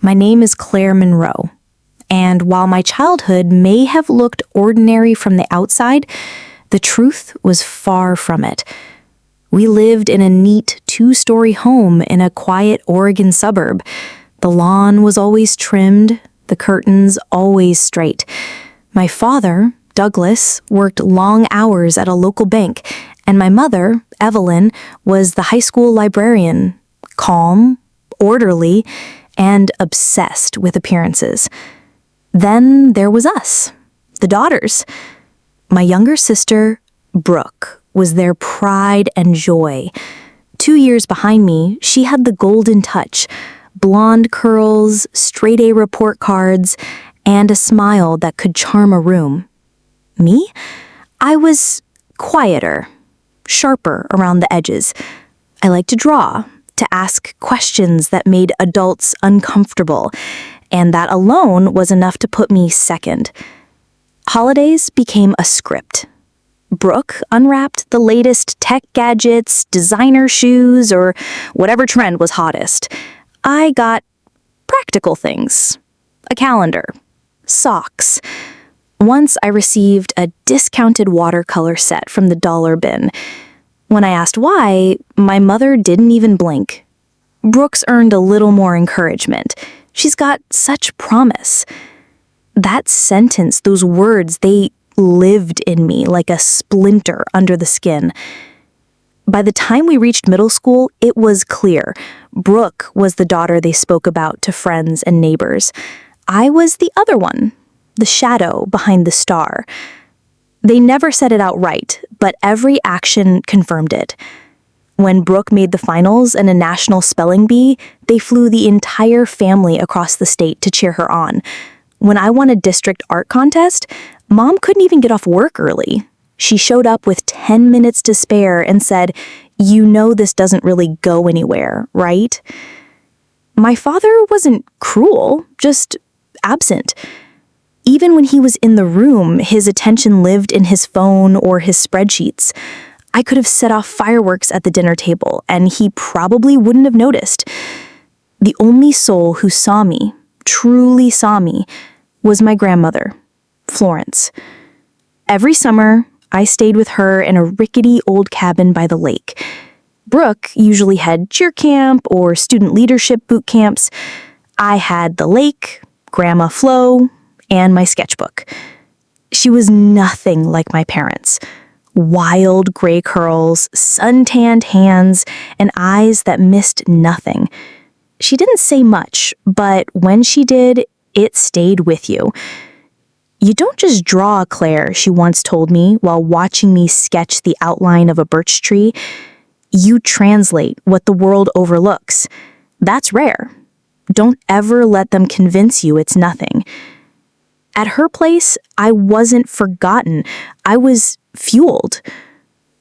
My name is Claire Monroe, and while my childhood may have looked ordinary from the outside, the truth was far from it. We lived in a neat two-story home in a quiet Oregon suburb. The lawn was always trimmed, the curtains always straight. My father, Douglas, worked long hours at a local bank, and my mother, Evelyn, was the high school librarian, calm, orderly, and obsessed with appearances. Then there was us, the daughters. My younger sister, Brooke, was their pride and joy. 2 years behind me, she had the golden touch, blonde curls, straight-A report cards, and a smile that could charm a room. Me? I was quieter, sharper around the edges. I liked to draw, to ask questions that made adults uncomfortable, and that alone was enough to put me second. Holidays became a script. Brooke unwrapped the latest tech gadgets, designer shoes, or whatever trend was hottest. I got practical things. A calendar. Socks. Once I received a discounted watercolor set from the dollar bin. When I asked why, my mother didn't even blink. Brooks earned a little more encouragement. She's got such promise. That sentence, those words, they lived in me like a splinter under the skin. By the time we reached middle school, it was clear. Brooke was the daughter they spoke about to friends and neighbors. I was the other one, the shadow behind the star. They never said it outright, but every action confirmed it. When Brooke made the finals and a national spelling bee, they flew the entire family across the state to cheer her on. When I won a district art contest, Mom couldn't even get off work early. She showed up with 10 minutes to spare and said, "You know this doesn't really go anywhere, right?" My father wasn't cruel, just absent. Even when he was in the room, his attention lived in his phone or his spreadsheets. I could have set off fireworks at the dinner table, and he probably wouldn't have noticed. The only soul who saw me, truly saw me, was my grandmother, Florence. Every summer, I stayed with her in a rickety old cabin by the lake. Brooke usually had cheer camp or student leadership boot camps. I had the lake, Grandma Flo, and my sketchbook. She was nothing like my parents. Wild gray curls, sun-tanned hands, and eyes that missed nothing. She didn't say much, but when she did, it stayed with you. "You don't just draw, Claire," she once told me while watching me sketch the outline of a birch tree. "You translate what the world overlooks. That's rare. Don't ever let them convince you it's nothing." At her place, I wasn't forgotten. I was fueled.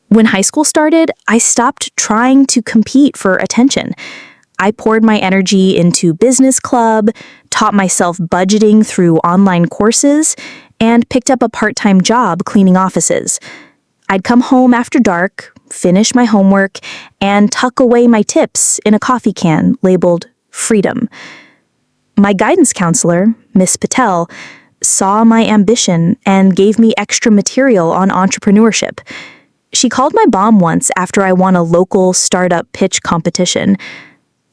When high school started, I stopped trying to compete for attention. I poured my energy into business club, taught myself budgeting through online courses, and picked up a part-time job cleaning offices. I'd come home after dark, finish my homework, and tuck away my tips in a coffee can labeled Freedom. My guidance counselor, Miss Patel, saw my ambition and gave me extra material on entrepreneurship. She called my mom once after I won a local startup pitch competition.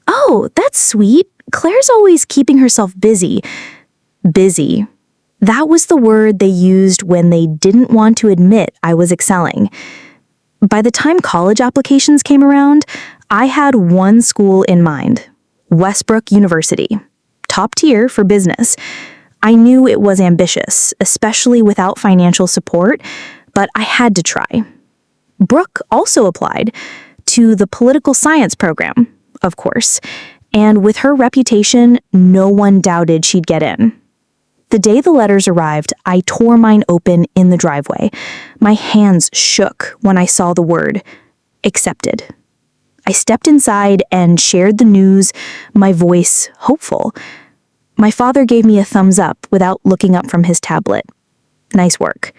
"Oh, that's sweet. Claire's always keeping herself busy." Busy. That was the word they used when they didn't want to admit I was excelling. By the time college applications came around, I had one school in mind, Westbrook University. Top tier for business. I knew it was ambitious, especially without financial support, but I had to try. Brooke also applied to the political science program, of course, and with her reputation, no one doubted she'd get in. The day the letters arrived, I tore mine open in the driveway. My hands shook when I saw the word, accepted. I stepped inside and shared the news, my voice hopeful. My father gave me a thumbs up without looking up from his tablet. Nice work.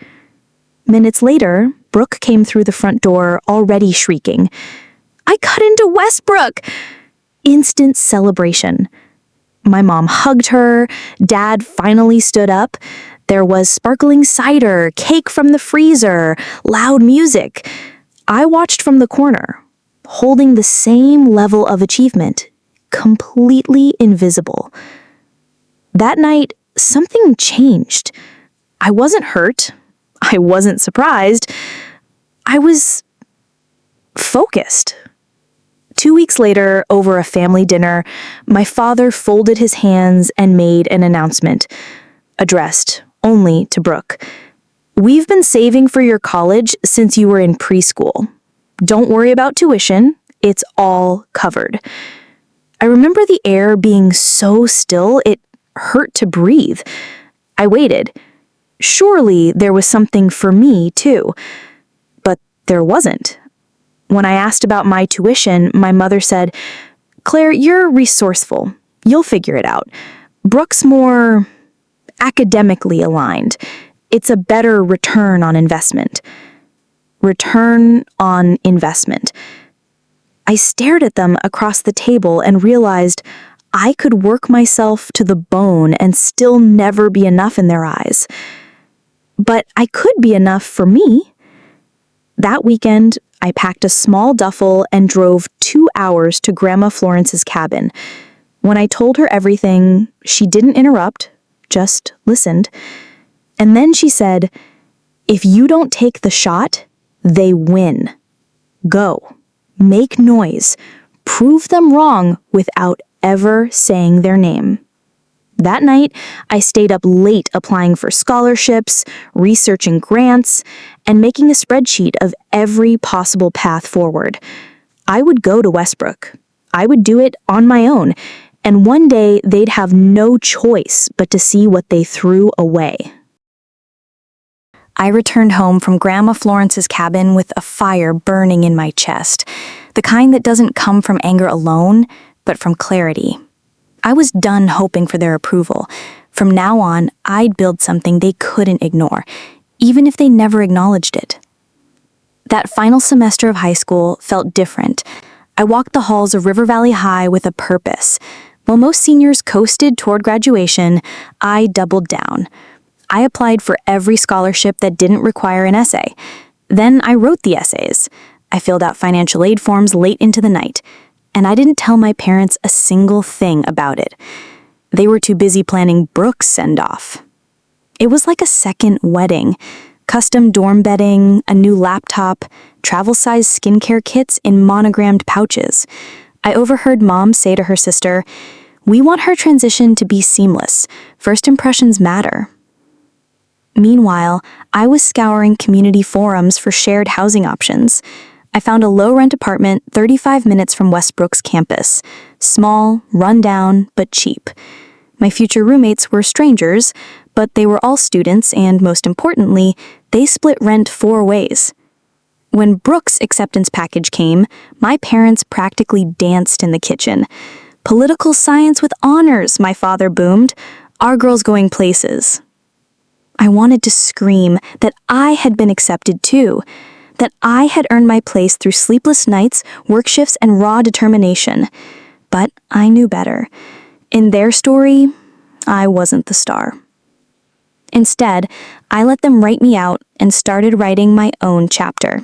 Minutes later, Brooke came through the front door already shrieking, "I got into Westbrook!" Instant celebration. My mom hugged her. Dad finally stood up. There was sparkling cider, cake from the freezer, loud music. I watched from the corner, holding the same level of achievement, completely invisible. That night, something changed. I wasn't hurt. I wasn't surprised. I was focused. 2 weeks later, over a family dinner, my father folded his hands and made an announcement, addressed only to Brooke. "We've been saving for your college since you were in preschool. Don't worry about tuition. It's all covered." I remember the air being so still it hurt to breathe. I waited. Surely there was something for me, too. But there wasn't. When I asked about my tuition, my mother said, "Claire, you're resourceful. You'll figure it out. Brooke's more academically aligned. It's a better return on investment." Return on investment. I stared at them across the table and realized I could work myself to the bone and still never be enough in their eyes. But I could be enough for me. That weekend, I packed a small duffel and drove 2 hours to Grandma Florence's cabin. When I told her everything, she didn't interrupt, just listened. And then she said, "If you don't take the shot, they win. Go. Make noise. Prove them wrong without ever saying their name." That night, I stayed up late applying for scholarships, researching grants, and making a spreadsheet of every possible path forward. I would go to Westbrook. I would do it on my own, and one day they'd have no choice but to see what they threw away. I returned home from Grandma Florence's cabin with a fire burning in my chest, the kind that doesn't come from anger alone, but from clarity. I was done hoping for their approval. From now on, I'd build something they couldn't ignore, even if they never acknowledged it. That final semester of high school felt different. I walked the halls of River Valley High with a purpose. While most seniors coasted toward graduation, I doubled down. I applied for every scholarship that didn't require an essay. Then I wrote the essays. I filled out financial aid forms late into the night. And I didn't tell my parents a single thing about it. They were too busy planning Brooke's send-off. It was like a second wedding. Custom dorm bedding, a new laptop, travel-sized skincare kits in monogrammed pouches. I overheard Mom say to her sister, "We want her transition to be seamless. First impressions matter." Meanwhile, I was scouring community forums for shared housing options. I found a low-rent apartment 35 minutes from Westbrook's campus. Small, run-down, but cheap. My future roommates were strangers, but they were all students, and most importantly, they split rent 4 ways. When Brooke's acceptance package came, my parents practically danced in the kitchen. "Political science with honors," my father boomed. "Our girl's going places." I wanted to scream that I had been accepted too, that I had earned my place through sleepless nights, work shifts, and raw determination. But I knew better. In their story, I wasn't the star. Instead, I let them write me out and started writing my own chapter.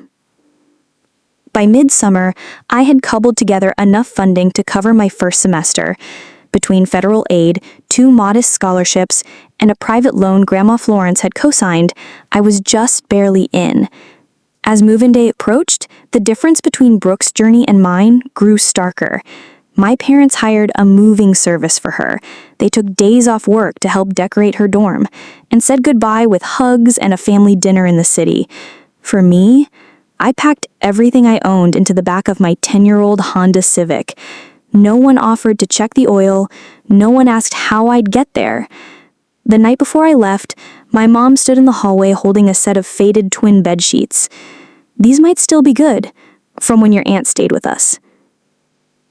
By midsummer, I had cobbled together enough funding to cover my first semester. Between federal aid, 2 modest scholarships, and a private loan Grandma Florence had co-signed, I was just barely in. As move-in day approached, the difference between Brooke's journey and mine grew starker. My parents hired a moving service for her. They took days off work to help decorate her dorm, and said goodbye with hugs and a family dinner in the city. For me, I packed everything I owned into the back of my 10-year-old Honda Civic. No one offered to check the oil. No one asked how I'd get there. The night before I left, my mom stood in the hallway holding a set of faded twin bed sheets. These might still be good, from when your aunt stayed with us.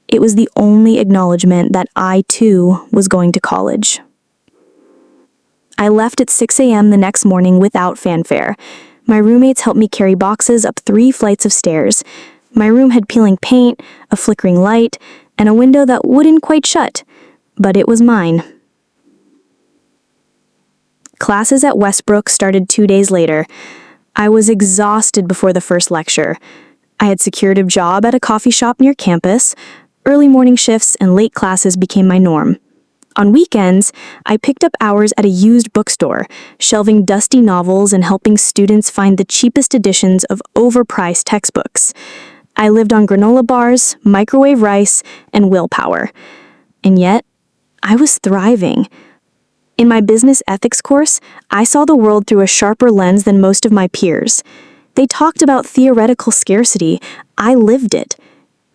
It was the only acknowledgement that I, too, was going to college. I left at 6 a.m. the next morning without fanfare. My roommates helped me carry boxes up 3 flights of stairs. My room had peeling paint, a flickering light, and a window that wouldn't quite shut. but it was mine. Classes at Westbrook started 2 days later. I was exhausted before the first lecture. I had secured a job at a coffee shop near campus. Early morning shifts and late classes became my norm. On weekends, I picked up hours at a used bookstore, shelving dusty novels and helping students find the cheapest editions of overpriced textbooks. I lived on granola bars, microwave rice, and willpower. And yet, I was thriving. In my business ethics course, I saw the world through a sharper lens than most of my peers. They talked about theoretical scarcity. I lived it.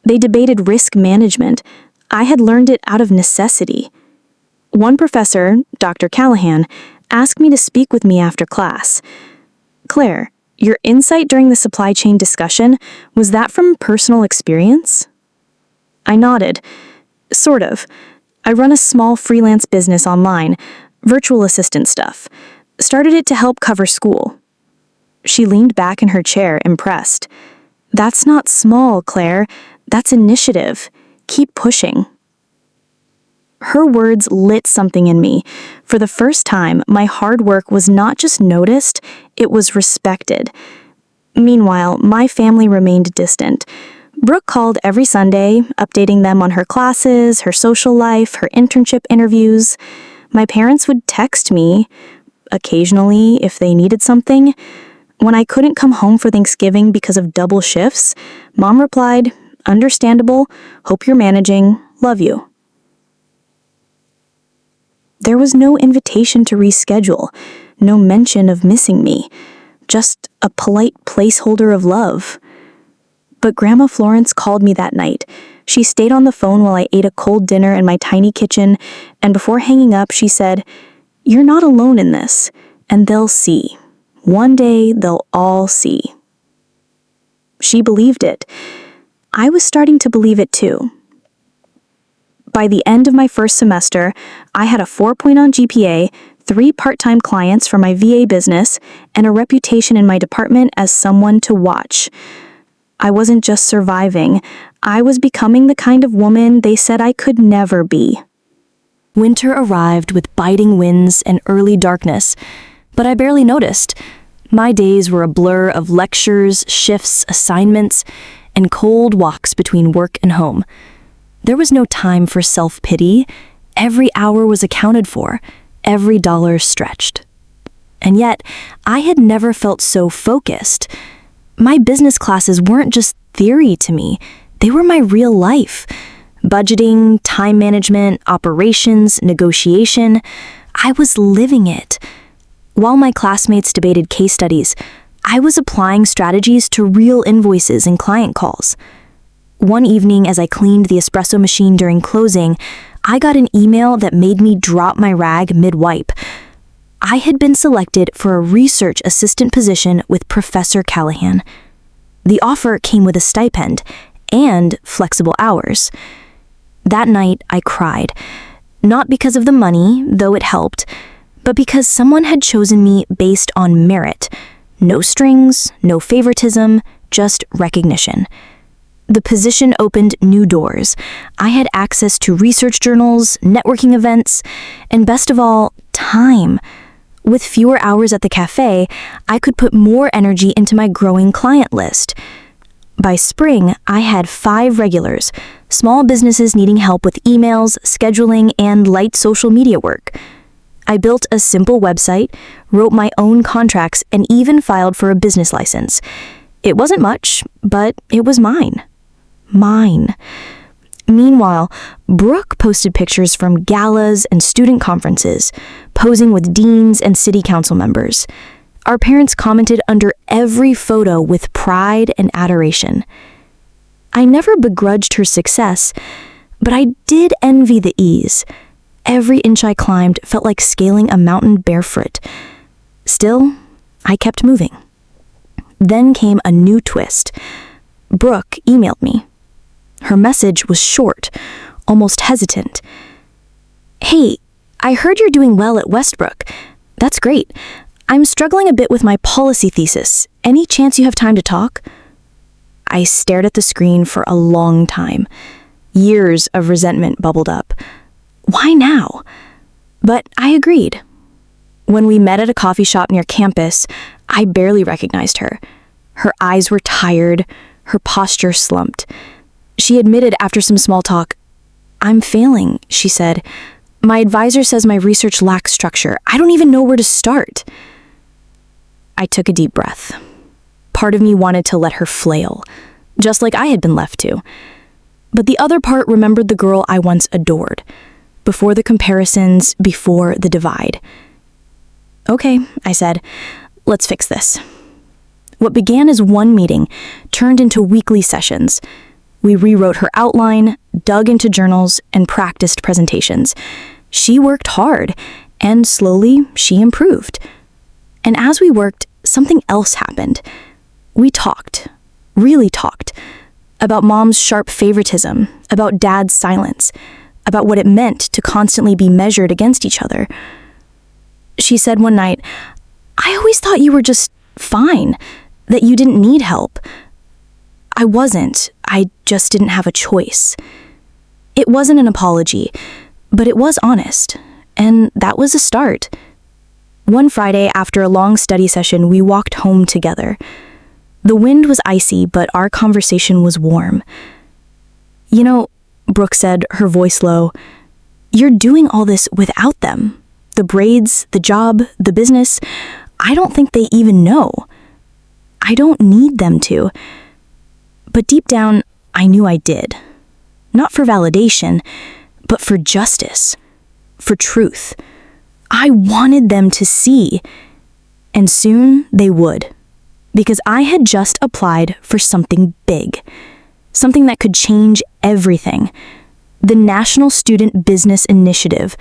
They debated risk management. I had learned it out of necessity. One professor, Dr. Callahan, asked me to speak with me after class. "Claire, your insight during the supply chain discussion, was that from personal experience?" I nodded. Sort of. I run a small freelance business online, virtual assistant stuff. Started it to help cover school. She leaned back in her chair, impressed. "That's not small, Claire. That's initiative. Keep pushing." Her words lit something in me. For the first time, my hard work was not just noticed, it was respected. Meanwhile, my family remained distant. Brooke called every Sunday, updating them on her classes, her social life, her internship interviews. My parents would text me, occasionally, if they needed something. When I couldn't come home for Thanksgiving because of double shifts, Mom replied, "Understandable, hope you're managing, love you." There was no invitation to reschedule, no mention of missing me, just a polite placeholder of love. But Grandma Florence called me that night. She stayed on the phone while I ate a cold dinner in my tiny kitchen, and before hanging up, she said, "You're not alone in this, and they'll see. One day, they'll all see." She believed it. I was starting to believe it too. By the end of my first semester, I had a 4.0 GPA, 3 part-time clients for my VA business, and a reputation in my department as someone to watch. I wasn't just surviving, I was becoming the kind of woman they said I could never be. Winter arrived with biting winds and early darkness, but I barely noticed. My days were a blur of lectures, shifts, assignments, and cold walks between work and home. There was no time for self-pity. Every hour was accounted for, every dollar stretched. And yet, I had never felt so focused. My business classes weren't just theory to me, they were my real life. Budgeting, time management, operations, negotiation, I was living it. While my classmates debated case studies, I was applying strategies to real invoices and client calls. One evening, as I cleaned the espresso machine during closing, I got an email that made me drop my rag mid-wipe. I had been selected for a research assistant position with Professor Callahan. The offer came with a stipend and flexible hours. That night, I cried, not because of the money, though it helped, but because someone had chosen me based on merit. No strings, no favoritism, just recognition. The position opened new doors. I had access to research journals, networking events, and best of all, time. With fewer hours at the cafe, I could put more energy into my growing client list. By spring, I had 5 regulars, small businesses needing help with emails, scheduling, and light social media work. I built a simple website, wrote my own contracts, and even filed for a business license. It wasn't much, but it was mine. Mine. Meanwhile, Brooke posted pictures from galas and student conferences, posing with deans and city council members. Our parents commented under every photo with pride and adoration. I never begrudged her success, but I did envy the ease. Every inch I climbed felt like scaling a mountain barefoot. Still, I kept moving. Then came a new twist. Brooke emailed me. Her message was short, almost hesitant. "Hey, I heard you're doing well at Westbrook. That's great. I'm struggling a bit with my policy thesis. Any chance you have time to talk?" I stared at the screen for a long time. Years of resentment bubbled up. Why now? But I agreed. When we met at a coffee shop near campus, I barely recognized her. Her eyes were tired, her posture slumped. She admitted after some small talk, "I'm failing," she said. "My advisor says my research lacks structure. I don't even know where to start." I took a deep breath. Part of me wanted to let her flail, just like I had been left to. But the other part remembered the girl I once adored. Before the comparisons, before the divide. "Okay," I said, "let's fix this." What began as one meeting turned into weekly sessions. We rewrote her outline, dug into journals, and practiced presentations. She worked hard, and slowly she improved. And as we worked, something else happened. We talked, really talked, about Mom's sharp favoritism, about Dad's silence, about what it meant to constantly be measured against each other. She said one night, "I always thought you were just fine, that you didn't need help." I wasn't. I just didn't have a choice. It wasn't an apology, but it was honest, and that was a start. One Friday, after a long study session, we walked home together. The wind was icy, but our conversation was warm. "You know," Brooke said, her voice low, "you're doing all this without them. The braids, the job, the business. I don't think they even know. I don't need them to." But deep down, I knew I did. Not for validation, but for justice, for truth. I wanted them to see, and soon they would, because I had just applied for something big, something that could change everything. The National Student Business Initiative,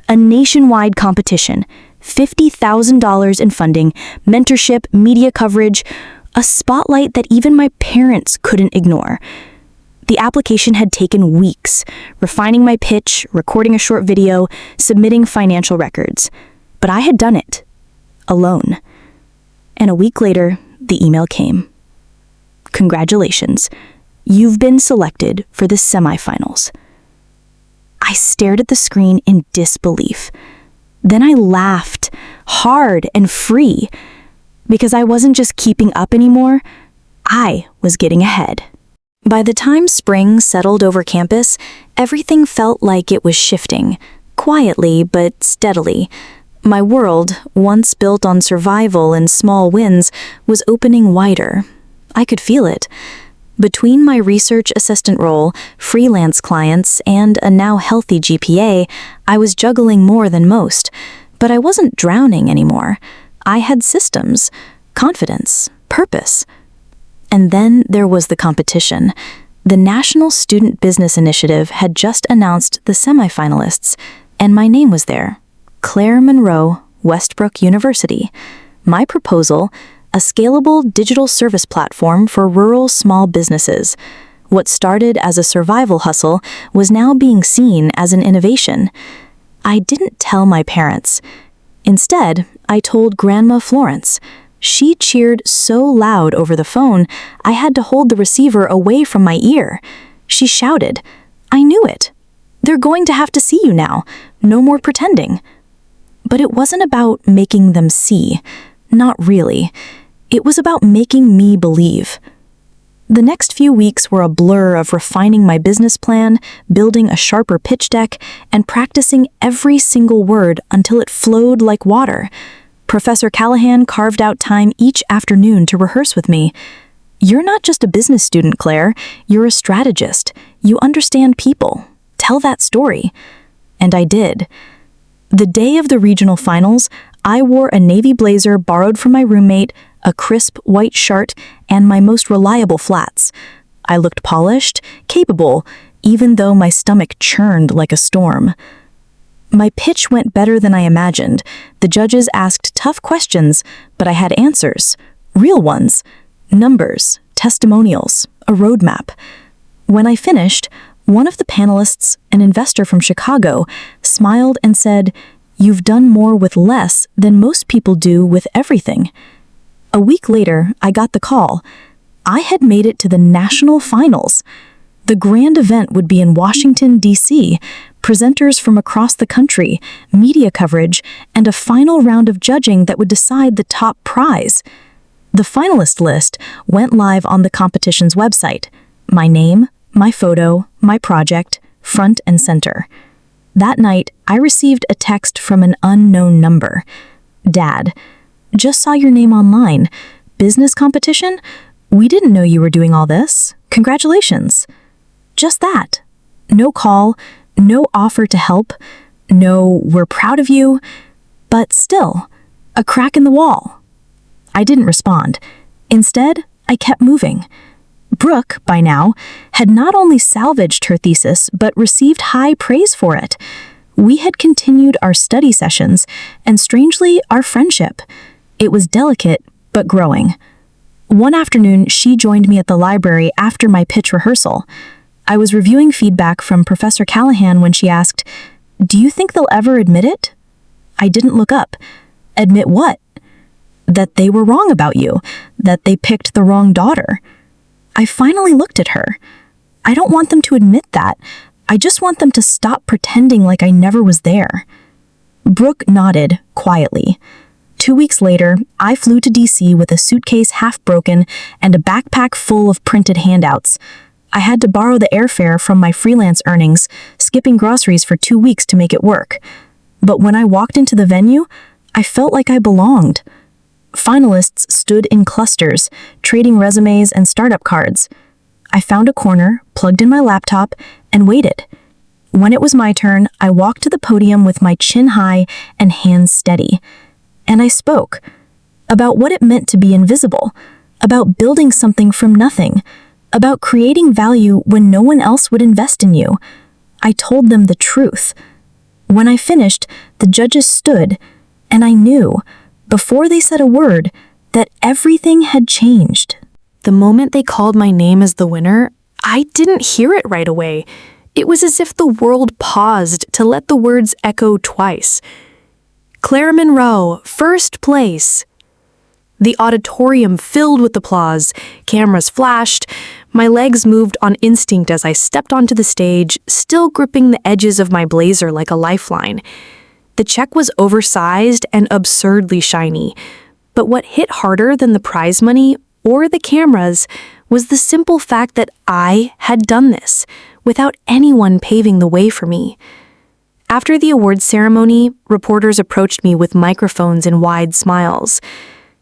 a nationwide competition, $50,000 in funding, mentorship, media coverage, a spotlight that even my parents couldn't ignore. The application had taken weeks, refining my pitch, recording a short video, submitting financial records. But I had done it, alone. And a week later, the email came. "Congratulations, you've been selected for the semifinals." I stared at the screen in disbelief. Then I laughed, hard and free, because I wasn't just keeping up anymore, I was getting ahead. By the time spring settled over campus, everything felt like it was shifting, quietly but steadily. My world, once built on survival and small wins, was opening wider. I could feel it. Between my research assistant role, freelance clients, and a now healthy GPA, I was juggling more than most. But I wasn't drowning anymore. I had systems, confidence, purpose. And then there was the competition. The National Student Business Initiative had just announced the semifinalists, and my name was there. Claire Monroe, Westbrook University. My proposal, a scalable digital service platform for rural small businesses. What started as a survival hustle was now being seen as an innovation. I didn't tell my parents. Instead, I told Grandma Florence. She cheered so loud over the phone, I had to hold the receiver away from my ear. She shouted, "I knew it. They're going to have to see you now. No more pretending." But it wasn't about making them see. Not really. It was about making me believe. The next few weeks were a blur of refining my business plan, building a sharper pitch deck, and practicing every single word until it flowed like water. Professor Callahan carved out time each afternoon to rehearse with me. "You're not just a business student, Claire. You're a strategist. You understand people. Tell that story." And I did. The day of the regional finals, I wore a navy blazer borrowed from my roommate, a crisp white shirt, and my most reliable flats. I looked polished, capable, even though my stomach churned like a storm. My pitch went better than I imagined. The judges asked tough questions, but I had answers. Real ones. Numbers, testimonials, a roadmap. When I finished, one of the panelists, an investor from Chicago, smiled and said, "You've done more with less than most people do with everything." A week later, I got the call. I had made it to the national finals. The grand event would be in Washington, D.C., presenters from across the country, media coverage, and a final round of judging that would decide the top prize. The finalist list went live on the competition's website. My name, my photo, my project, front and center. That night, I received a text from an unknown number. Dad, just saw your name online. Business competition? We didn't know you were doing all this. Congratulations. Just that. No call, no offer to help, no we're proud of you, but still, a crack in the wall. I didn't respond. Instead, I kept moving. Brooke, by now, had not only salvaged her thesis, but received high praise for it. We had continued our study sessions, and strangely, our friendship. It was delicate, but growing. One afternoon, she joined me at the library after my pitch rehearsal. I was reviewing feedback from Professor Callahan when she asked, "Do you think they'll ever admit it?" I didn't look up. Admit what? That they were wrong about you, that they picked the wrong daughter. I finally looked at her. I don't want them to admit that. I just want them to stop pretending like I never was there. Brooke nodded quietly. 2 weeks later, I flew to DC with a suitcase half broken and a backpack full of printed handouts. I had to borrow the airfare from my freelance earnings, skipping groceries for 2 weeks to make it work. But when I walked into the venue, I felt like I belonged. Finalists stood in clusters, trading resumes and startup cards. I found a corner, plugged in my laptop, and waited. When it was my turn, I walked to the podium with my chin high and hands steady. And I spoke about what it meant to be invisible, about building something from nothing, about creating value when no one else would invest in you. I told them the truth. When I finished, the judges stood, and I knew, before they said a word, that everything had changed. The moment they called my name as the winner, I didn't hear it right away. It was as if the world paused to let the words echo twice. Claire Monroe, first place. The auditorium filled with applause, cameras flashed, my legs moved on instinct as I stepped onto the stage, still gripping the edges of my blazer like a lifeline. The check was oversized and absurdly shiny, but what hit harder than the prize money or the cameras was the simple fact that I had done this without anyone paving the way for me. After the awards ceremony, reporters approached me with microphones and wide smiles.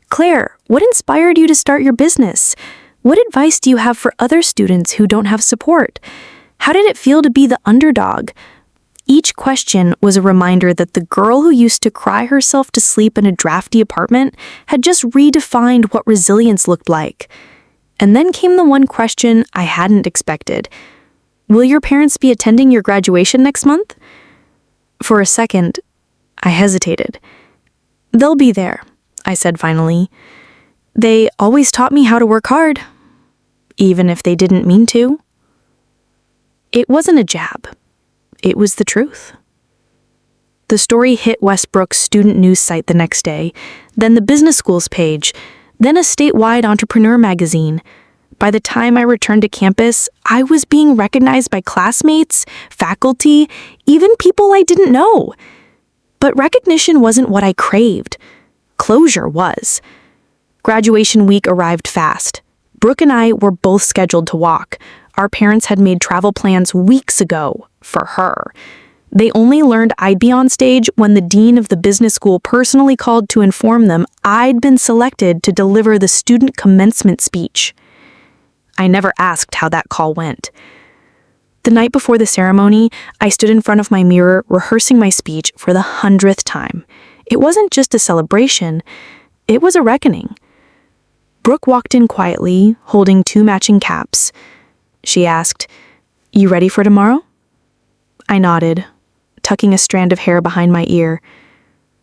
"Claire, what inspired you to start your business? What advice do you have for other students who don't have support? How did it feel to be the underdog?" Each question was a reminder that the girl who used to cry herself to sleep in a drafty apartment had just redefined what resilience looked like. And then came the one question I hadn't expected. "Will your parents be attending your graduation next month?" For a second, I hesitated. "They'll be there," I said finally. "They always taught me how to work hard, even if they didn't mean to." It wasn't a jab. It was the truth. The story hit Westbrook's student news site the next day, then the business school's page, then a statewide entrepreneur magazine. By the time I returned to campus, I was being recognized by classmates, faculty, even people I didn't know. But recognition wasn't what I craved. Closure was. Graduation week arrived fast. Brooke and I were both scheduled to walk. Our parents had made travel plans weeks ago for her. They only learned I'd be on stage when the dean of the business school personally called to inform them I'd been selected to deliver the student commencement speech. I never asked how that call went. The night before the ceremony, I stood in front of my mirror rehearsing my speech for the 100th time. It wasn't just a celebration, it was a reckoning. Brooke walked in quietly, holding 2 matching caps. She asked, "You ready for tomorrow?" I nodded, tucking a strand of hair behind my ear.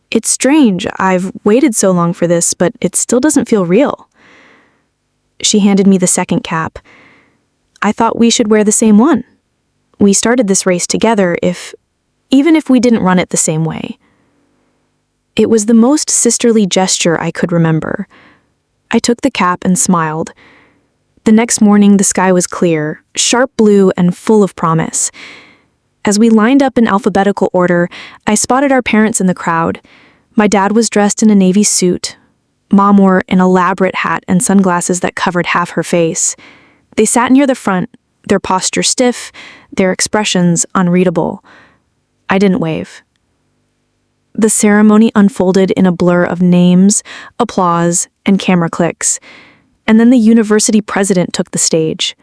"It's strange, I've waited so long for this, but it still doesn't feel real." She handed me the second cap. "I thought we should wear the same one. We started this race together even if we didn't run it the same way." It was the most sisterly gesture I could remember. I took the cap and smiled. The next morning, the sky was clear, sharp blue and full of promise. As we lined up in alphabetical order, I spotted our parents in the crowd. My dad was dressed in a navy suit. Mom wore an elaborate hat and sunglasses that covered half her face. They sat near the front, their posture stiff, their expressions unreadable. I didn't wave. The ceremony unfolded in a blur of names, applause, and camera clicks, and then the university president took the stage.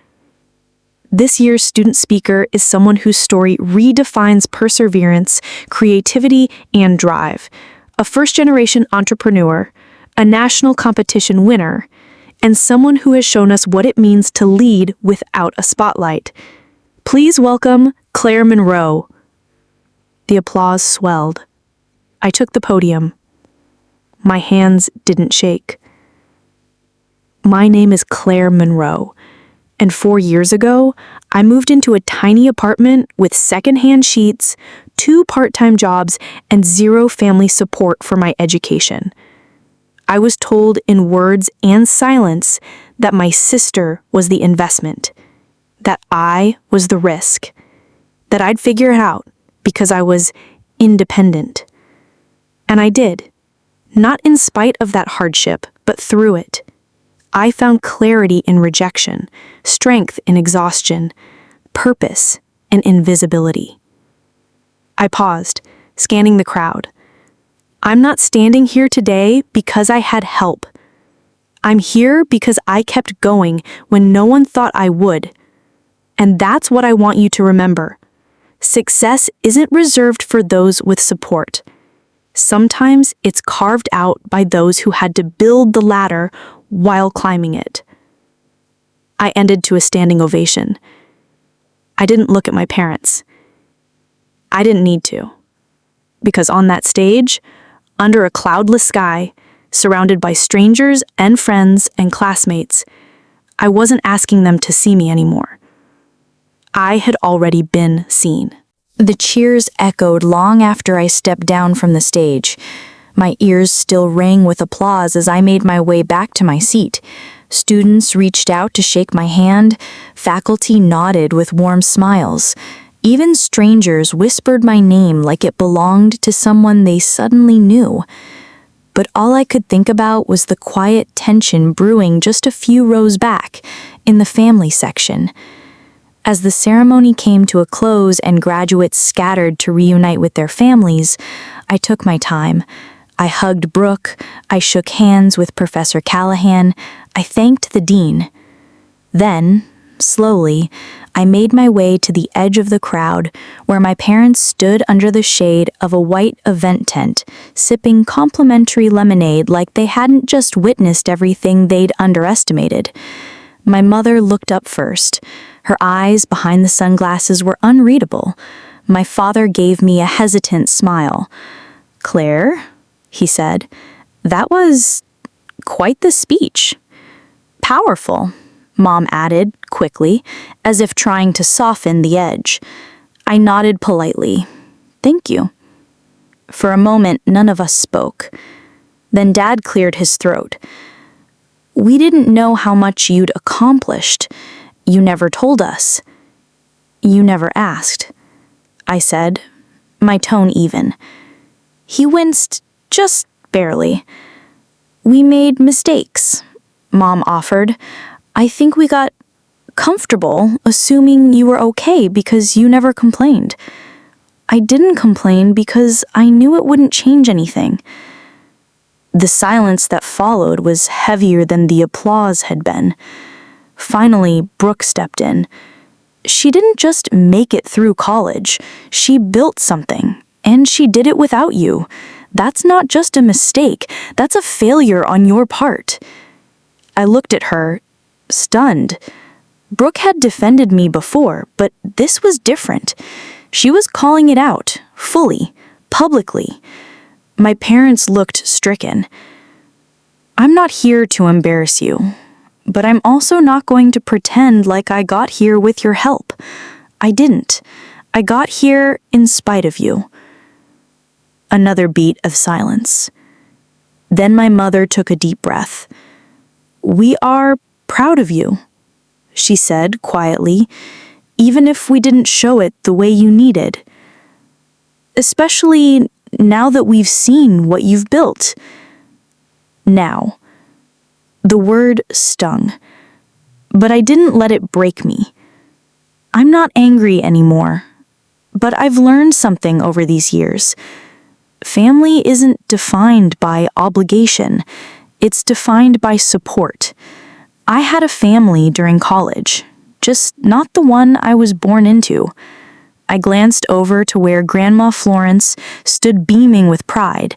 This year's student speaker is someone whose story redefines perseverance, creativity, and drive. A first-generation entrepreneur, a national competition winner, and someone who has shown us what it means to lead without a spotlight. Please welcome Claire Monroe. The applause swelled. I took the podium. My hands didn't shake. My name is Claire Monroe, and 4 years ago, I moved into a tiny apartment with secondhand sheets, 2 part-time jobs, and 0 family support for my education. I was told in words and silence that my sister was the investment, that I was the risk, that I'd figure it out because I was independent. And I did, not in spite of that hardship, but through it. I found clarity in rejection, strength in exhaustion, purpose in invisibility. I paused, scanning the crowd. I'm not standing here today because I had help. I'm here because I kept going when no one thought I would. And that's what I want you to remember. Success isn't reserved for those with support. Sometimes it's carved out by those who had to build the ladder while climbing it. I ended to a standing ovation. I didn't look at my parents. I didn't need to. Because on that stage, under a cloudless sky, surrounded by strangers and friends and classmates, I wasn't asking them to see me anymore. I had already been seen. The cheers echoed long after I stepped down from the stage. My ears still rang with applause as I made my way back to my seat. Students reached out to shake my hand, faculty nodded with warm smiles. Even strangers whispered my name like it belonged to someone they suddenly knew. But all I could think about was the quiet tension brewing just a few rows back, in the family section. As the ceremony came to a close and graduates scattered to reunite with their families, I took my time. I hugged Brooke, I shook hands with Professor Callahan, I thanked the dean. Then, slowly, I made my way to the edge of the crowd where my parents stood under the shade of a white event tent, sipping complimentary lemonade like they hadn't just witnessed everything they'd underestimated. My mother looked up first. Her eyes behind the sunglasses were unreadable. My father gave me a hesitant smile. "Claire," he said, "that was quite the speech." "Powerful," Mom added, quickly, as if trying to soften the edge. I nodded politely. "Thank you." For a moment, none of us spoke. Then Dad cleared his throat. "We didn't know how much you'd accomplished. You never told us. You never asked," I said, my tone even. He winced, just barely. "We made mistakes," Mom offered. "I think we got comfortable assuming you were okay because you never complained. I didn't complain because I knew it wouldn't change anything." The silence that followed was heavier than the applause had been. Finally, Brooke stepped in. She didn't just make it through college. She built something, and she did it without you. That's not just a mistake. That's a failure on your part. I looked at her, stunned. Brooke had defended me before, but this was different. She was calling it out, fully, publicly. My parents looked stricken. "I'm not here to embarrass you, but I'm also not going to pretend like I got here with your help. I didn't. I got here in spite of you." Another beat of silence. Then my mother took a deep breath. "We are proud of you," she said quietly. even if we didn't show it the way you needed. Especially now that we've seen what you've built. Now. The word stung, but I didn't let it break me. I'm not angry anymore, but I've learned something over these years. Family isn't defined by obligation, it's defined by support. I had a family during college, just not the one I was born into. I glanced over to where Grandma Florence stood beaming with pride.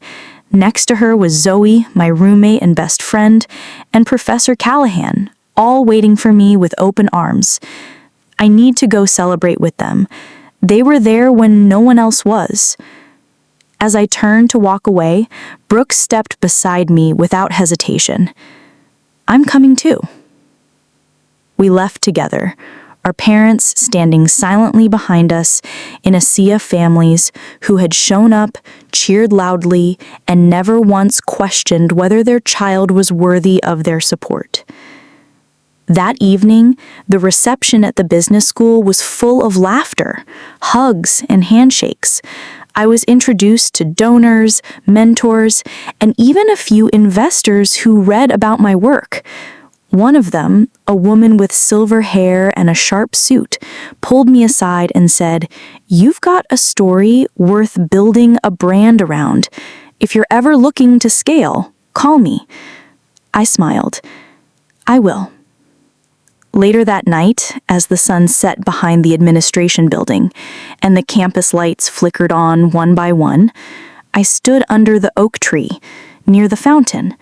Next to her was Zoe, my roommate and best friend, and Professor Callahan, all waiting for me with open arms. I need to go celebrate with them. They were there when no one else was. As I turned to walk away, Brooke stepped beside me without hesitation. I'm coming too. We left together, our parents standing silently behind us in a sea of families who had shown up, cheered loudly, and never once questioned whether their child was worthy of their support. That evening, the reception at the business school was full of laughter, hugs, and handshakes. I was introduced to donors, mentors, and even a few investors who read about my work. One of them, a woman with silver hair and a sharp suit, pulled me aside and said, "You've got a story worth building a brand around. If you're ever looking to scale, call me." I smiled. I will. Later that night, as the sun set behind the administration building and the campus lights flickered on one by one, I stood under the oak tree near the fountain,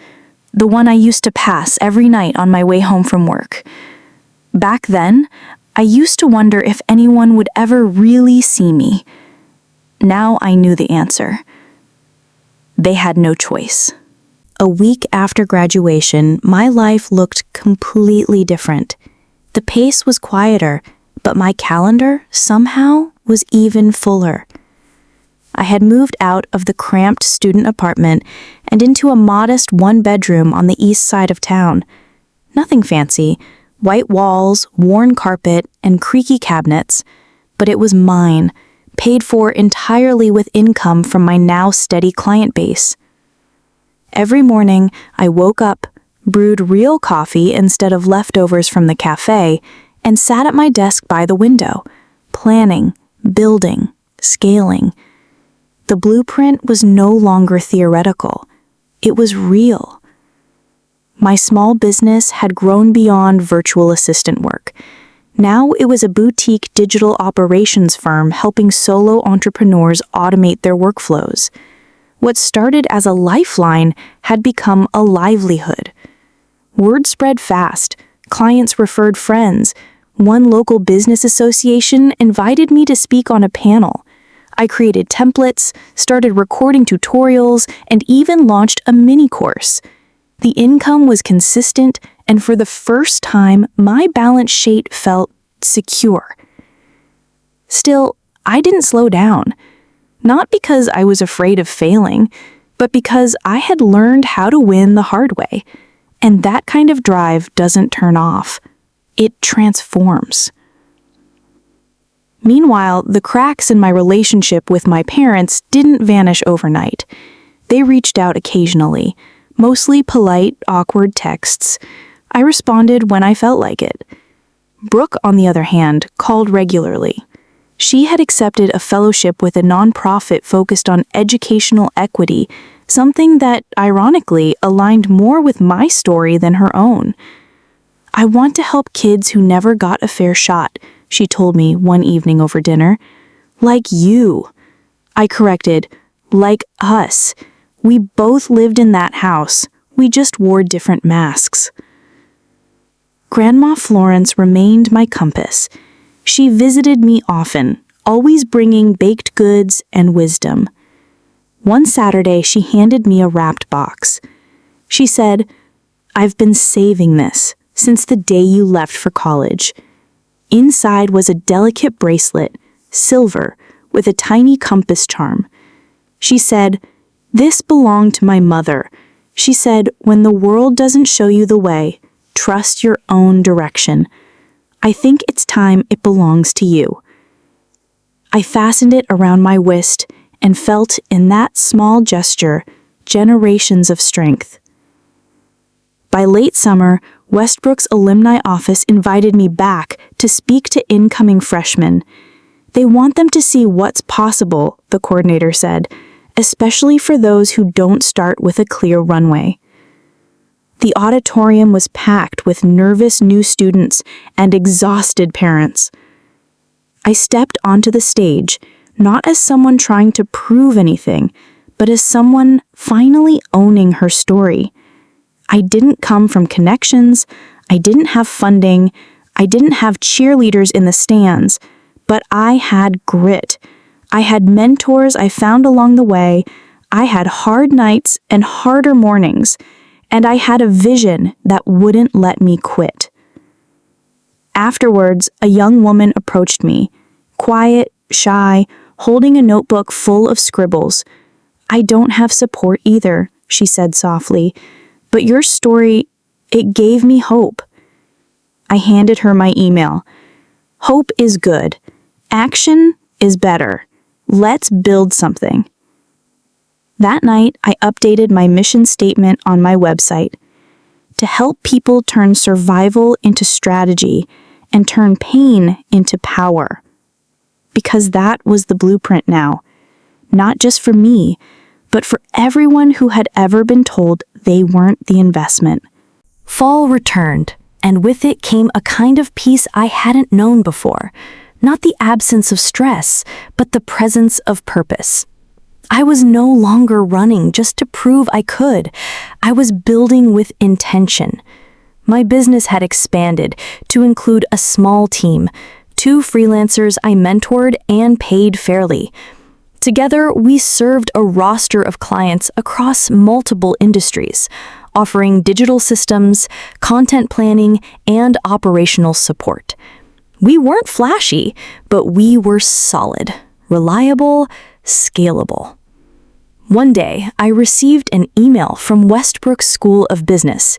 the one I used to pass every night on my way home from work. Back then, I used to wonder if anyone would ever really see me. Now I knew the answer. They had no choice. A week after graduation, my life looked completely different. The pace was quieter, but my calendar somehow was even fuller. I had moved out of the cramped student apartment and into a modest one-bedroom on the east side of town. Nothing fancy, white walls, worn carpet, and creaky cabinets, but it was mine, paid for entirely with income from my now steady client base. Every morning, I woke up, brewed real coffee instead of leftovers from the cafe, and sat at my desk by the window, planning, building, scaling. The blueprint was no longer theoretical. It was real. My small business had grown beyond virtual assistant work. Now it was a boutique digital operations firm helping solo entrepreneurs automate their workflows. What started as a lifeline had become a livelihood. Word spread fast. Clients referred friends. One local business association invited me to speak on a panel. I created templates, started recording tutorials, and even launched a mini course. The income was consistent, and for the first time, my balance sheet felt secure. Still, I didn't slow down. Not because I was afraid of failing, but because I had learned how to win the hard way. And that kind of drive doesn't turn off. It transforms. Meanwhile, the cracks in my relationship with my parents didn't vanish overnight. They reached out occasionally, mostly polite, awkward texts. I responded when I felt like it. Brooke, on the other hand, called regularly. She had accepted a fellowship with a nonprofit focused on educational equity, something that, ironically, aligned more with my story than her own. "I want to help kids who never got a fair shot," she told me one evening over dinner. "Like you." I corrected, "Like us. We both lived in that house. We just wore different masks." Grandma Florence remained my compass. She visited me often, always bringing baked goods and wisdom. One Saturday, she handed me a wrapped box. She said, "I've been saving this since the day you left for college." Inside was a delicate bracelet, silver, with a tiny compass charm. She said, "This belonged to my mother. She said, when the world doesn't show you the way, trust your own direction." I think it's time it belongs to you. I fastened it around my wrist and felt in that small gesture generations of strength. By late summer, Westbrook's alumni office invited me back to speak to incoming freshmen. They want them to see what's possible, the coordinator said, especially for those who don't start with a clear runway. The auditorium was packed with nervous new students and exhausted parents. I stepped onto the stage, not as someone trying to prove anything, but as someone finally owning her story. I didn't come from connections, I didn't have funding, I didn't have cheerleaders in the stands, but I had grit. I had mentors I found along the way, I had hard nights and harder mornings, and I had a vision that wouldn't let me quit. Afterwards, a young woman approached me, quiet, shy, holding a notebook full of scribbles. "I don't have support either," she said softly, "but your story, it gave me hope." I handed her my email. Hope is good. Action is better. Let's build something. That night, I updated my mission statement on my website to help people turn survival into strategy and turn pain into power. Because that was the blueprint now, not just for me, but for everyone who had ever been told they weren't the investment. Fall returned, and with it came a kind of peace I hadn't known before. Not the absence of stress, but the presence of purpose. I was no longer running just to prove I could. I was building with intention. My business had expanded to include a small team, 2 freelancers I mentored and paid fairly. Together, we served a roster of clients across multiple industries, offering digital systems, content planning, and operational support. We weren't flashy, but we were solid, reliable, scalable. One day, I received an email from Westbrook School of Business.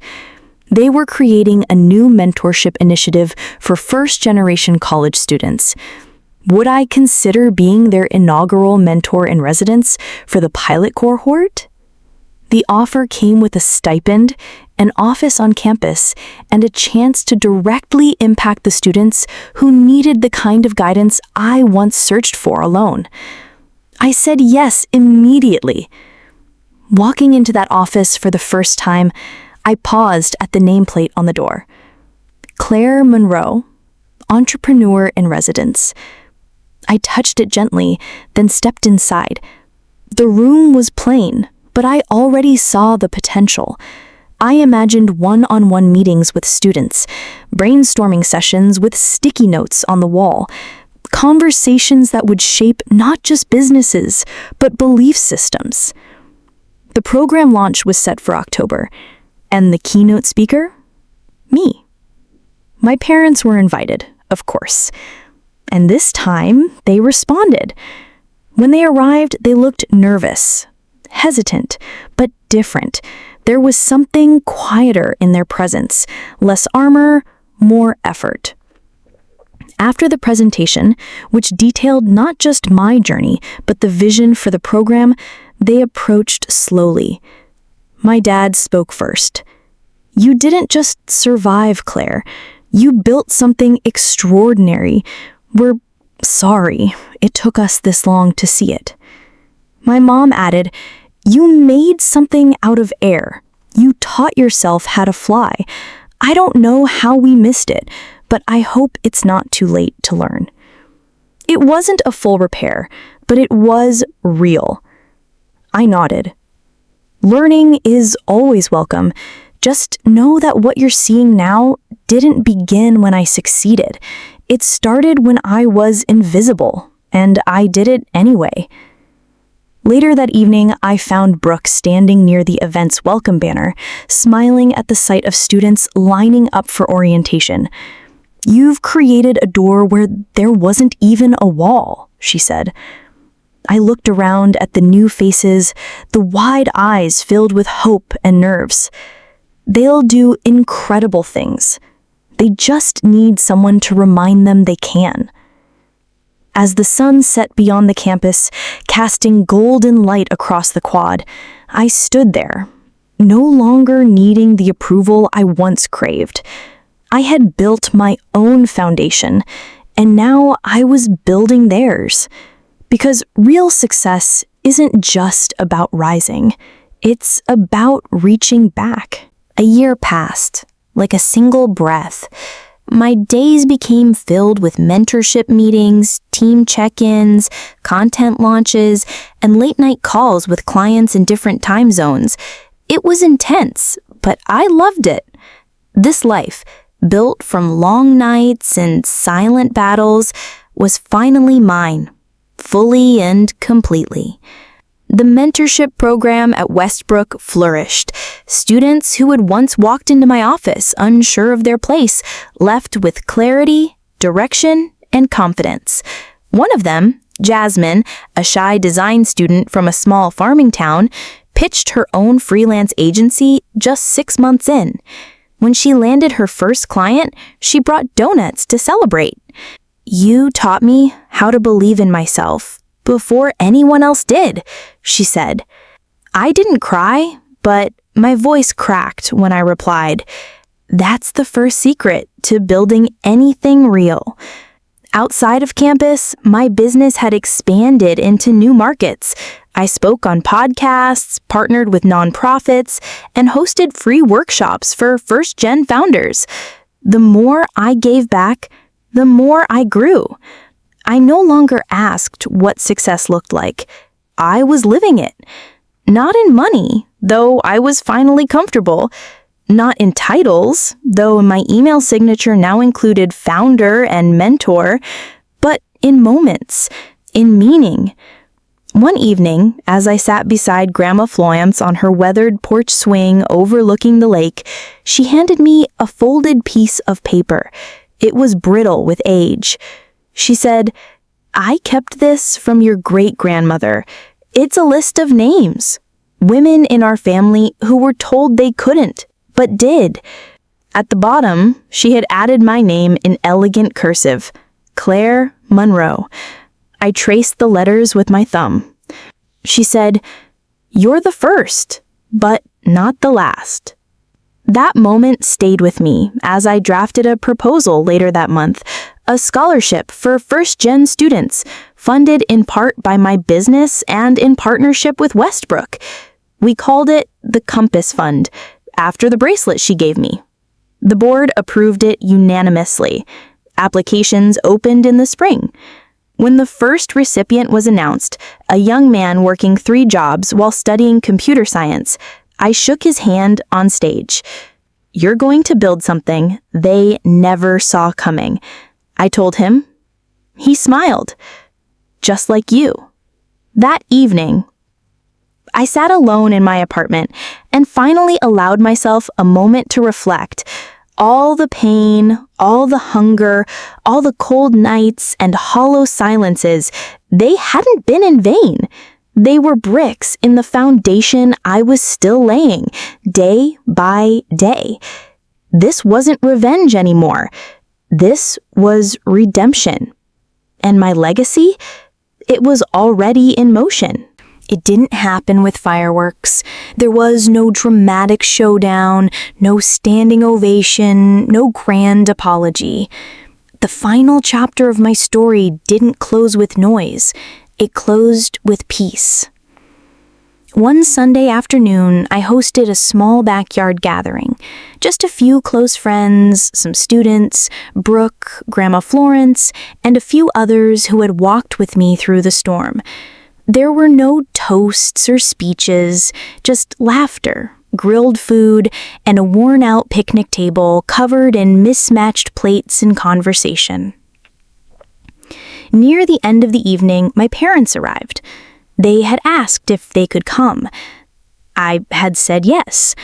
They were creating a new mentorship initiative for first-generation college students. Would I consider being their inaugural mentor in residence for the pilot cohort? The offer came with a stipend, an office on campus, and a chance to directly impact the students who needed the kind of guidance I once searched for alone. I said yes immediately. Walking into that office for the first time, I paused at the nameplate on the door. Claire Monroe, entrepreneur in residence. I touched it gently, then stepped inside. The room was plain, but I already saw the potential. I imagined one-on-one meetings with students, brainstorming sessions with sticky notes on the wall, conversations that would shape not just businesses, but belief systems. The program launch was set for October, and the keynote speaker? Me. My parents were invited, of course. And this time, they responded. When they arrived, they looked nervous, hesitant, but different. There was something quieter in their presence, less armor, more effort. After the presentation, which detailed not just my journey, but the vision for the program, they approached slowly. My dad spoke first. "You didn't just survive, Claire. You built something extraordinary. We're sorry it took us this long to see it." My mom added, "You made something out of air. You taught yourself how to fly. I don't know how we missed it, but I hope it's not too late to learn." It wasn't a full repair, but it was real. I nodded. Learning is always welcome. Just know that what you're seeing now didn't begin when I succeeded. It started when I was invisible, and I did it anyway. Later that evening, I found Brooke standing near the event's welcome banner, smiling at the sight of students lining up for orientation. "You've created a door where there wasn't even a wall," she said. I looked around at the new faces, the wide eyes filled with hope and nerves. They'll do incredible things. They just need someone to remind them they can. As the sun set beyond the campus, casting golden light across the quad, I stood there, no longer needing the approval I once craved. I had built my own foundation, and now I was building theirs. Because real success isn't just about rising, it's about reaching back. A year passed, like a single breath. My days became filled with mentorship meetings, team check-ins, content launches, and late-night calls with clients in different time zones. It was intense, but I loved it. This life, built from long nights and silent battles, was finally mine, fully and completely. The mentorship program at Westbrook flourished. Students who had once walked into my office unsure of their place left with clarity, direction, and confidence. One of them, Jasmine, a shy design student from a small farming town, pitched her own freelance agency just 6 months in. When she landed her first client, she brought donuts to celebrate. "You taught me how to believe in myself before anyone else did," she said. I didn't cry, but my voice cracked when I replied, "That's the first secret to building anything real." Outside of campus, my business had expanded into new markets. I spoke on podcasts, partnered with nonprofits, and hosted free workshops for first-gen founders. The more I gave back, the more I grew. I no longer asked what success looked like. I was living it. Not in money, though I was finally comfortable. Not in titles, though my email signature now included founder and mentor, but in moments, in meaning. One evening, as I sat beside Grandma Florence on her weathered porch swing overlooking the lake, she handed me a folded piece of paper. It was brittle with age. She said, "I kept this from your great-grandmother. It's a list of names. Women in our family who were told they couldn't, but did." At the bottom, she had added my name in elegant cursive, Claire Monroe. I traced the letters with my thumb. She said, "You're the first, but not the last." That moment stayed with me as I drafted a proposal later that month, a scholarship for first-gen students, funded in part by my business and in partnership with Westbrook. We called it the Compass Fund, after the bracelet she gave me. The board approved it unanimously. Applications opened in the spring. When the first recipient was announced, a young man working 3 jobs while studying computer science, I shook his hand on stage. "You're going to build something they never saw coming," I told him. He smiled. "Just like you." That evening, I sat alone in my apartment and finally allowed myself a moment to reflect. All the pain, all the hunger, all the cold nights and hollow silences, they hadn't been in vain. They were bricks in the foundation I was still laying, day by day. This wasn't revenge anymore. This was redemption. And my legacy? It was already in motion. It didn't happen with fireworks. There was no dramatic showdown, no standing ovation, no grand apology. The final chapter of my story didn't close with noise. It closed with peace. One Sunday afternoon, I hosted a small backyard gathering. Just a few close friends, some students, Brooke, Grandma Florence, and a few others who had walked with me through the storm. There were no toasts or speeches, just laughter, grilled food, and a worn-out picnic table covered in mismatched plates and conversation. Near the end of the evening, my parents arrived. They had asked if they could come. I had said yes.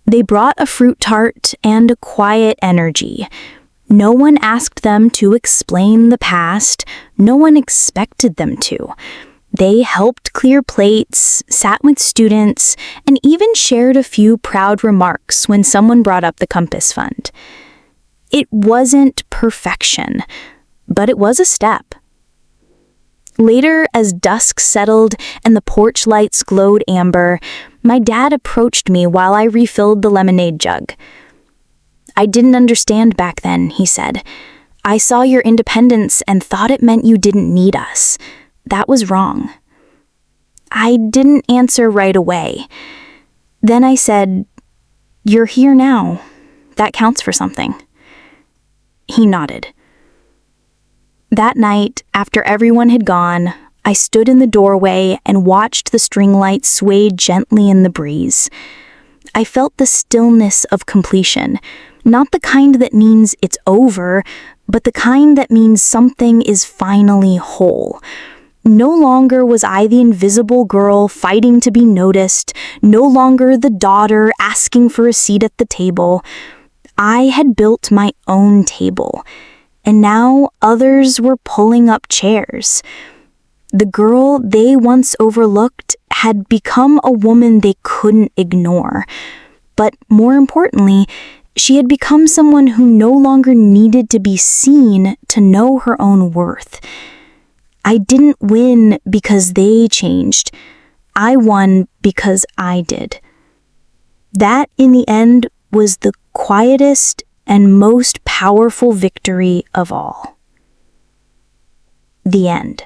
They brought a fruit tart and a quiet energy. No one asked them to explain the past. No one expected them to. They helped clear plates, sat with students, and even shared a few proud remarks when someone brought up the Compass Fund. It wasn't perfection, but it was a step. Later, as dusk settled and the porch lights glowed amber, my dad approached me while I refilled the lemonade jug. "I didn't understand back then," he said. "I saw your independence and thought it meant you didn't need us. That was wrong." I didn't answer right away. Then I said, "You're here now. That counts for something." He nodded. That night, after everyone had gone, I stood in the doorway and watched the string lights sway gently in the breeze. I felt the stillness of completion, not the kind that means it's over, but the kind that means something is finally whole. No longer was I the invisible girl fighting to be noticed, no longer the daughter asking for a seat at the table. I had built my own table, and now others were pulling up chairs. The girl they once overlooked had become a woman they couldn't ignore. But more importantly, she had become someone who no longer needed to be seen to know her own worth. I didn't win because they changed. I won because I did. That, in the end, was the quietest and most powerful victory of all. The end.